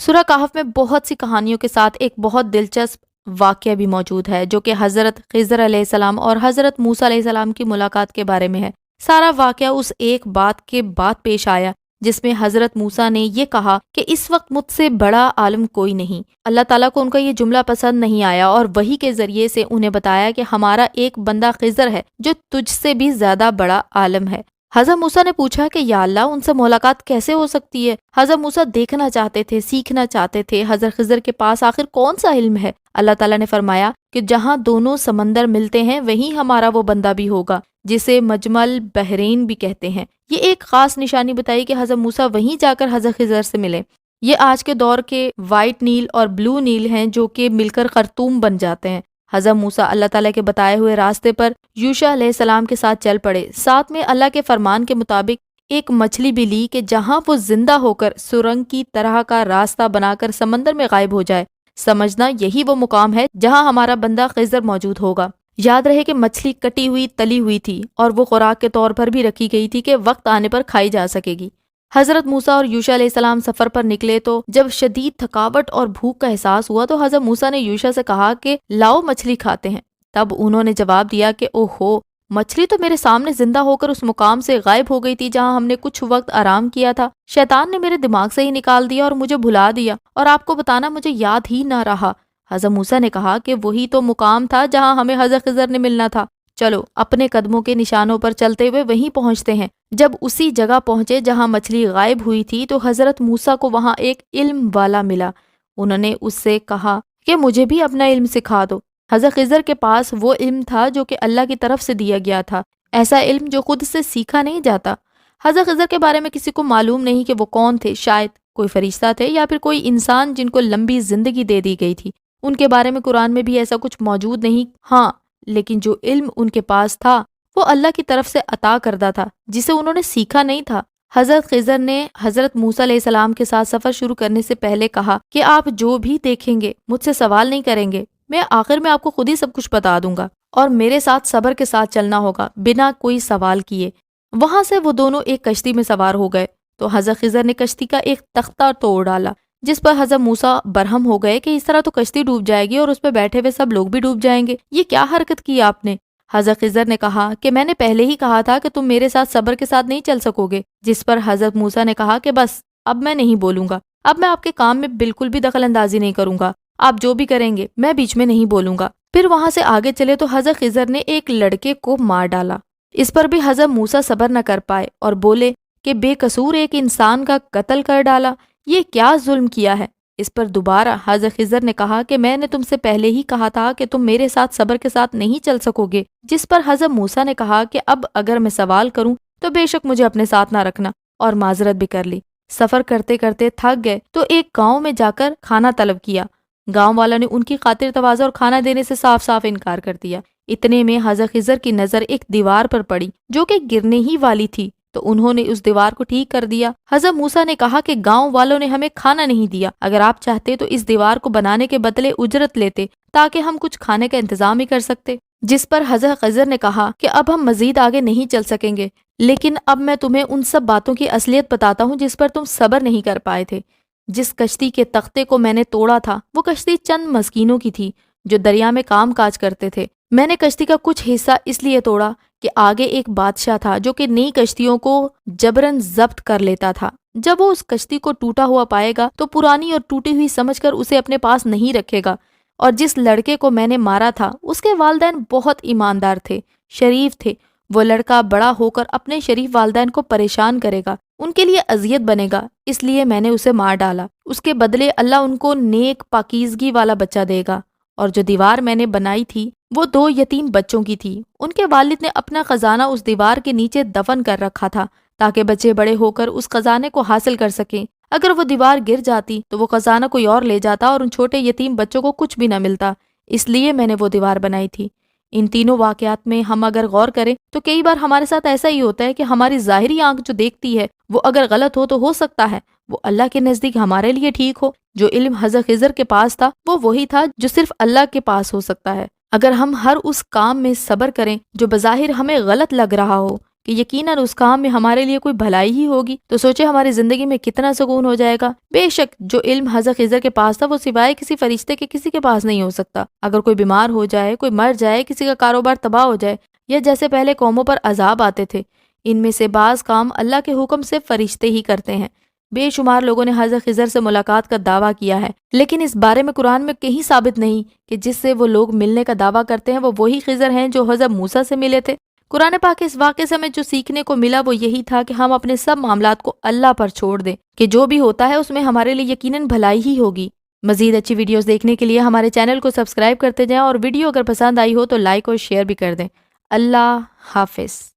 سورہ کہف میں بہت سی کہانیوں کے ساتھ ایک بہت دلچسپ واقعہ بھی موجود ہے جو کہ حضرت خضر علیہ السلام اور حضرت موسیٰ علیہ السلام کی ملاقات کے بارے میں ہے۔ سارا واقعہ اس ایک بات کے بعد پیش آیا جس میں حضرت موسیٰ نے یہ کہا کہ اس وقت مجھ سے بڑا عالم کوئی نہیں۔ اللہ تعالیٰ کو ان کا یہ جملہ پسند نہیں آیا اور وحی کے ذریعے سے انہیں بتایا کہ ہمارا ایک بندہ خضر ہے جو تجھ سے بھی زیادہ بڑا عالم ہے۔ حضرت موسیٰ نے پوچھا کہ یا اللہ ان سے ملاقات کیسے ہو سکتی ہے؟ حضرت موسیٰ دیکھنا چاہتے تھے، سیکھنا چاہتے تھے حضرت خضر کے پاس آخر کون سا علم ہے۔ اللہ تعالیٰ نے فرمایا کہ جہاں دونوں سمندر ملتے ہیں وہیں ہمارا وہ بندہ بھی ہوگا جسے مجمع البحرین بھی کہتے ہیں۔ یہ ایک خاص نشانی بتائی کہ حضرت موسیٰ وہیں جا کر حضرت خضر سے ملے۔ یہ آج کے دور کے وائٹ نیل اور بلو نیل ہیں جو کہ مل کر خرطوم بن جاتے ہیں۔ حضرت موسیٰ اللہ تعالیٰ کے بتائے ہوئے راستے پر یوشع علیہ السلام کے ساتھ چل پڑے۔ ساتھ میں اللہ کے فرمان کے مطابق ایک مچھلی بھی لی کہ جہاں وہ زندہ ہو کر سرنگ کی طرح کا راستہ بنا کر سمندر میں غائب ہو جائے۔ سمجھنا یہی وہ مقام ہے جہاں ہمارا بندہ خضر موجود ہوگا۔ یاد رہے کہ مچھلی کٹی ہوئی تلی ہوئی تھی اور وہ خوراک کے طور پر بھی رکھی گئی تھی کہ وقت آنے پر کھائی جا سکے گی۔ حضرت موسیٰ اور یوشع علیہ السلام سفر پر نکلے تو جب شدید تھکاوٹ اور بھوک کا احساس ہوا تو حضرت موسیٰ نے یوشع سے کہا کہ لاؤ مچھلی کھاتے ہیں۔ تب انہوں نے جواب دیا کہ اوہو، مچھلی تو میرے سامنے زندہ ہو کر اس مقام سے غائب ہو گئی تھی جہاں ہم نے کچھ وقت آرام کیا تھا۔ شیطان نے میرے دماغ سے ہی نکال دیا اور مجھے بھلا دیا اور آپ کو بتانا مجھے یاد ہی نہ رہا۔ حضرت موسیٰ نے کہا کہ وہی تو مقام تھا جہاں ہمیں حضرت خضر نے ملنا تھا، چلو اپنے قدموں کے نشانوں پر چلتے ہوئے وہیں پہنچتے ہیں۔ جب اسی جگہ پہنچے جہاں مچھلی غائب ہوئی تھی تو حضرت موسیٰ کو وہاں ایک علم والا ملا۔ انہوں نے اس سے کہا کہ مجھے بھی اپنا علم سکھا دو۔ حضرت خضر کے پاس وہ علم تھا جو کہ اللہ کی طرف سے دیا گیا تھا، ایسا علم جو خود سے سیکھا نہیں جاتا۔ حضرت خضر کے بارے میں کسی کو معلوم نہیں کہ وہ کون تھے، شاید کوئی فرشتہ تھے یا پھر کوئی انسان جن کو لمبی زندگی دے دی گئی تھی۔ ان کے بارے میں قرآن میں بھی ایسا کچھ موجود نہیں، ہاں لیکن جو علم ان کے پاس تھا وہ اللہ کی طرف سے عطا کردہ تھا جسے انہوں نے سیکھا نہیں تھا۔ حضرت خضر نے حضرت موسیٰ علیہ السلام کے ساتھ سفر شروع کرنے سے پہلے کہا کہ آپ جو بھی دیکھیں گے مجھ سے سوال نہیں کریں گے، میں آخر میں آپ کو خود ہی سب کچھ بتا دوں گا اور میرے ساتھ صبر کے ساتھ چلنا ہوگا بنا کوئی سوال کیے۔ وہاں سے وہ دونوں ایک کشتی میں سوار ہو گئے تو حضرت خضر نے کشتی کا ایک تختہ توڑ ڈالا، جس پر حضرت موسیٰ برہم ہو گئے کہ اس طرح تو کشتی ڈوب جائے گی اور اس پہ بیٹھے ہوئے سب لوگ بھی ڈوب جائیں گے، یہ کیا حرکت کی آپ نے؟ حضرت خضر نے کہا کہ میں نے پہلے ہی کہا تھا کہ تم میرے ساتھ صبر کے ساتھ نہیں چل سکو گے، جس پر حضرت موسیٰ نے کہا کہ بس اب میں نہیں بولوں گا، اب میں آپ کے کام میں بالکل بھی دخل اندازی نہیں کروں گا، آپ جو بھی کریں گے میں بیچ میں نہیں بولوں گا۔ پھر وہاں سے آگے چلے تو حضرت خضر نے ایک لڑکے کو مار ڈالا۔ اس پر بھی حضرت موسیٰ صبر نہ کر پائے اور بولے کہ بے قصور ایک انسان کا قتل کر ڈالا، یہ کیا ظلم کیا ہے؟ اس پر دوبارہ حضرت خضر نے کہا کہ میں نے تم سے پہلے ہی کہا تھا کہ تم میرے ساتھ صبر کے ساتھ نہیں چل سکو گے، جس پر حضرت موسیٰ نے کہا کہ اب اگر میں سوال کروں تو بے شک مجھے اپنے ساتھ نہ رکھنا، اور معذرت بھی کر لی۔ سفر کرتے کرتے تھک گئے تو ایک گاؤں میں جا کر کھانا طلب کیا۔ گاؤں والوں نے ان کی خاطر تواضع اور کھانا دینے سے صاف صاف انکار کر دیا۔ اتنے میں حضرت خضر کی نظر ایک دیوار پر پڑی جو کہ گرنے ہی والی تھی تو انہوں نے اس دیوار کو ٹھیک کر دیا۔ حضرت موسیٰ نے کہا کہ گاؤں والوں نے ہمیں کھانا نہیں دیا، اگر آپ چاہتے تو اس دیوار کو بنانے کے بدلے اجرت لیتے تاکہ ہم کچھ کھانے کا انتظام ہی کر سکتے۔ جس پر حضرت خضر نے کہا کہ اب ہم مزید آگے نہیں چل سکیں گے، لیکن اب میں تمہیں ان سب باتوں کی اصلیت بتاتا ہوں جس پر تم صبر نہیں کر پائے تھے۔ جس کشتی کے تختے کو میں نے توڑا تھا وہ کشتی چند مسکینوں کی تھی جو دریا میں کام کاج کرتے تھے۔ میں نے کشتی کا کچھ حصہ اس لیے توڑا کہ آگے ایک بادشاہ تھا جو کہ نئی کشتیوں کو جبراً ضبط کر لیتا تھا۔ جب وہ اس کشتی کو ٹوٹا ہوا پائے گا تو پرانی اور ٹوٹی ہوئی سمجھ کر اسے اپنے پاس نہیں رکھے گا۔ اور جس لڑکے کو میں نے مارا تھا اس کے والدین بہت ایماندار تھے، شریف تھے، وہ لڑکا بڑا ہو کر اپنے شریف والدین کو پریشان کرے گا، ان کے لیے اذیت بنے گا، اس لیے میں نے اسے مار ڈالا۔ اس کے بدلے اللہ ان کو نیک پاکیزگی والا بچہ دے گا۔ اور جو دیوار میں نے بنائی تھی وہ 2 یتیم بچوں کی تھی، ان کے والد نے اپنا خزانہ اس دیوار کے نیچے دفن کر رکھا تھا تاکہ بچے بڑے ہو کر اس خزانے کو حاصل کر سکیں۔ اگر وہ دیوار گر جاتی تو وہ خزانہ کوئی اور لے جاتا اور ان چھوٹے یتیم بچوں کو کچھ بھی نہ ملتا، اس لیے میں نے وہ دیوار بنائی تھی۔ ان تینوں واقعات میں ہم اگر غور کریں تو کئی بار ہمارے ساتھ ایسا ہی ہوتا ہے کہ ہماری ظاہری آنکھ جو دیکھتی ہے وہ اگر غلط ہو سکتا ہے وہ اللہ کے نزدیک ہمارے لیے ٹھیک ہو۔ جو علم حضرت خضر کے پاس تھا وہ وہی تھا جو صرف اللہ کے پاس ہو سکتا ہے۔ اگر ہم ہر اس کام میں صبر کریں جو بظاہر ہمیں غلط لگ رہا ہو، کہ یقیناً اس کام میں ہمارے لیے کوئی بھلائی ہی ہوگی، تو سوچے ہماری زندگی میں کتنا سکون ہو جائے گا۔ بے شک جو علم حضرت خضر کے پاس تھا وہ سوائے کسی فرشتے کے کسی کے پاس نہیں ہو سکتا۔ اگر کوئی بیمار ہو جائے، کوئی مر جائے، کسی کا کاروبار تباہ ہو جائے، یا جیسے پہلے قوموں پر عذاب آتے تھے، ان میں سے بعض کام اللہ کے حکم سے فرشتے ہی کرتے ہیں۔ بے شمار لوگوں نے حضرت خضر سے ملاقات کا دعویٰ کیا ہے، لیکن اس بارے میں قرآن میں کہیں ثابت نہیں کہ جس سے وہ لوگ ملنے کا دعویٰ کرتے ہیں وہ وہی خضر ہیں جو حضرت موسیٰ سے ملے تھے۔ قرآن پاک کے اس واقعے سے ہمیں جو سیکھنے کو ملا وہ یہی تھا کہ ہم اپنے سب معاملات کو اللہ پر چھوڑ دیں، کہ جو بھی ہوتا ہے اس میں ہمارے لیے یقیناً بھلائی ہی ہوگی۔ مزید اچھی ویڈیوز دیکھنے کے لیے ہمارے چینل کو سبسکرائب کرتے جائیں، اور ویڈیو اگر پسند آئی ہو تو لائک اور شیئر بھی کر دیں۔ اللہ حافظ۔